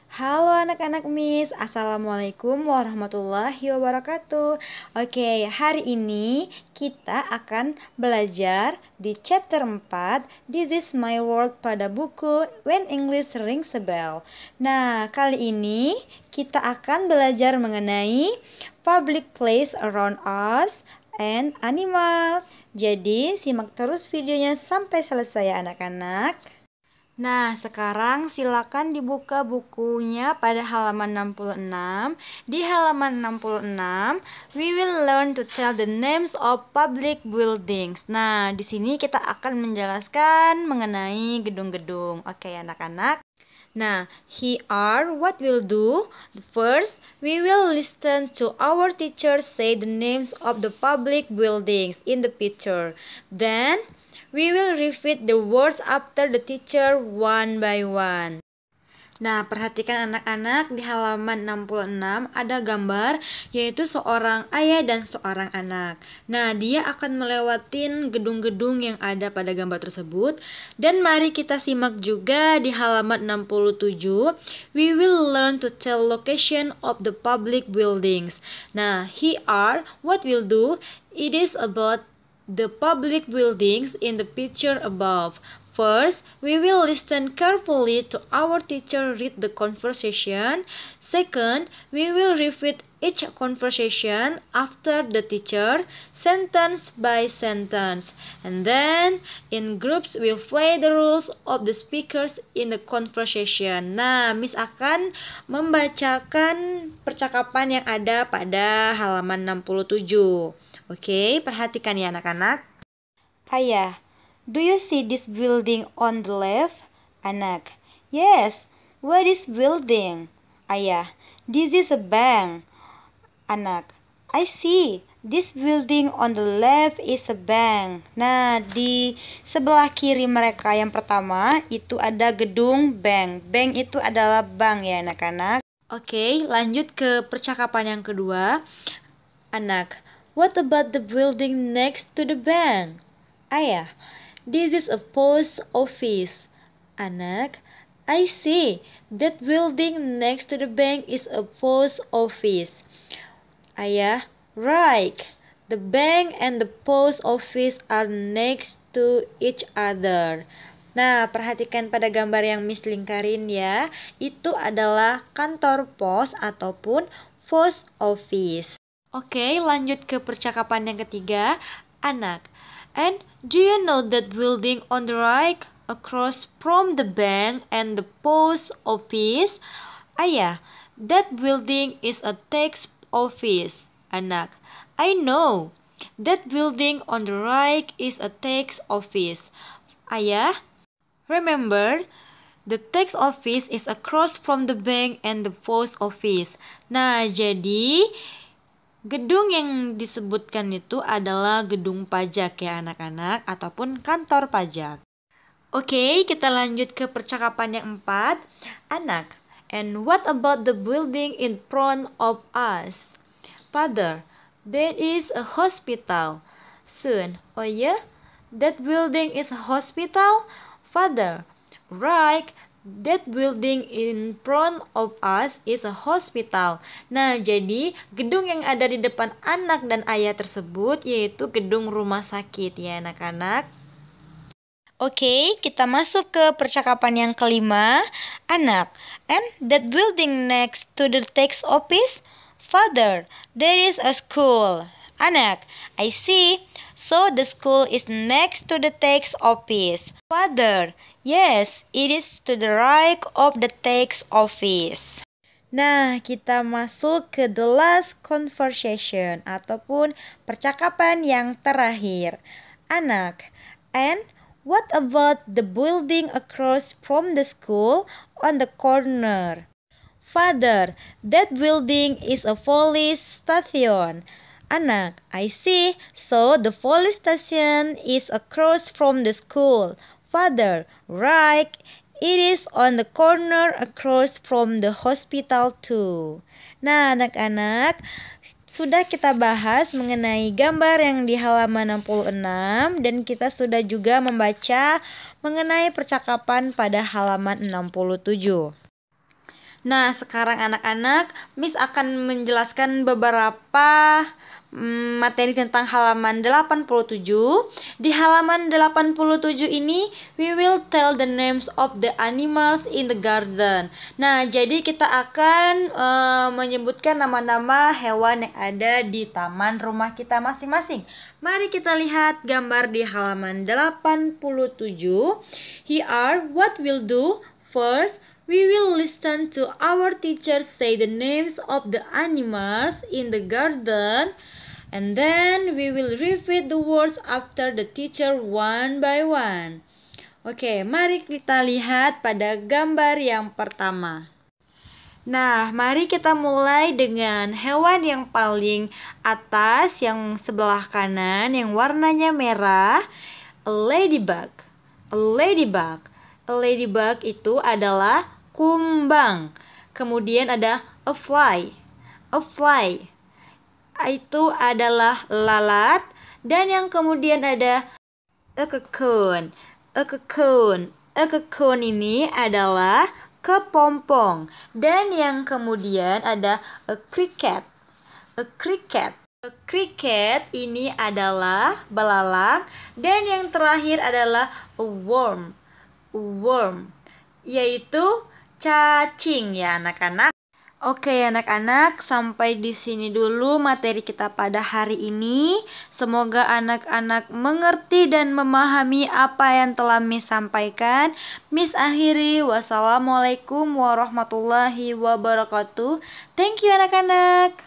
Halo anak-anak Miss, Assalamualaikum warahmatullahi wabarakatuh. Oke, hari ini kita akan belajar di chapter 4 This is my world pada buku When English Rings a Bell. Nah, kali ini kita akan belajar mengenai public place around us and animals. Jadi, simak terus videonya sampai selesai ya anak-anak. Nah, sekarang silakan dibuka bukunya pada halaman 66. Di halaman 66, we will learn to tell the names of public buildings. Nah, di sini kita akan menjelaskan mengenai gedung-gedung. Oke, anak-anak. Nah, here are what we'll do. First, we will listen to our teacher say the names of the public buildings in the picture. Then, we will repeat the words after the teacher one by one. Nah, perhatikan anak-anak, di halaman 66 ada gambar yaitu seorang ayah dan seorang anak. Nah, dia akan melewatin gedung-gedung yang ada pada gambar tersebut. Dan mari kita simak juga di halaman 67. We will learn to tell location of the public buildings. Nah, here are what we'll do. It is about the public buildings in the picture above. First, we will listen carefully to our teacher read the conversation. Second, we will repeat each conversation after the teacher, sentence by sentence. And then, in groups, we'll play the rules of the speakers in the conversation. Nah, Miss akan membacakan percakapan yang ada pada halaman 67. Oke, perhatikan ya anak-anak. Ayah, do you see this building on the left? Anak, yes. What is building? Ayah, this is a bank. Anak, I see. This building on the left is a bank. Nah, di sebelah kiri mereka yang pertama itu ada gedung bank. Bank itu adalah bank ya anak-anak. Oke, lanjut ke percakapan yang kedua. Anak, what about the building next to the bank? Ayah, this is a post office. Anak, I see. That building next to the bank is a post office. Ayah, right. The bank and the post office are next to each other. Nah, perhatikan pada gambar yang Miss lingkarin ya. Itu adalah kantor pos ataupun post office. Oke, lanjut ke percakapan yang ketiga. Anak, and do you know that building on the right across from the bank and the post office? Ayah, that building is a tax office. Anak, I know. That building on the right is a tax office. Ayah, remember, the tax office is across from the bank and the post office. Nah, jadi gedung yang disebutkan itu adalah gedung pajak ya anak-anak ataupun kantor pajak. Oke, kita lanjut ke percakapan yang 4. Anak, and what about the building in front of us? Father, that is a hospital. Son, oh yeah? That building is a hospital? Father, right. That building in front of us is a hospital. Nah, jadi gedung yang ada di depan anak dan ayah tersebut yaitu gedung rumah sakit ya anak-anak. Oke, kita masuk ke percakapan yang kelima. Anak, and that building next to the tax office? Father, there is a school. Anak, I see. So the school is next to the tax office. Father, yes, it is to the right of the tax office. Nah, kita masuk ke the last conversation ataupun percakapan yang terakhir. Anak, and what about the building across from the school on the corner? Father, that building is a police station. Anak, I see. So the police station is across from the school. Father, right. It is on the corner across from the hospital too. Nah, anak-anak, sudah kita bahas mengenai gambar yang di halaman 66 dan kita sudah juga membaca mengenai percakapan pada halaman 67. Nah, sekarang anak-anak, Miss akan menjelaskan beberapa materi tentang halaman 87. Di halaman 87 ini, we will tell the names of the animals in the garden. Nah, jadi kita akan menyebutkan nama-nama hewan yang ada di taman rumah kita masing-masing. Mari kita lihat gambar di halaman 87. Here, what we'll do first, we will listen to our teacher say the names of the animals in the garden, and then we will repeat the words after the teacher one by one. Oke, mari kita lihat pada gambar yang pertama. Nah, mari kita mulai dengan hewan yang paling atas, yang sebelah kanan, yang warnanya merah, a ladybug. A ladybug. A ladybug itu adalah kumbang. Kemudian ada a fly. A fly itu adalah lalat. Dan yang kemudian ada a cocoon. A cocoon. A cocoon ini adalah kepompong. Dan yang kemudian ada a cricket. A cricket. A cricket ini adalah belalang. Dan yang terakhir adalah a worm. A worm, yaitu cacing ya anak-anak. Oke anak-anak, sampai di sini dulu materi kita pada hari ini. Semoga anak-anak mengerti dan memahami apa yang telah Miss sampaikan. Miss akhiri, wassalamualaikum warahmatullahi wabarakatuh. Thank you anak-anak.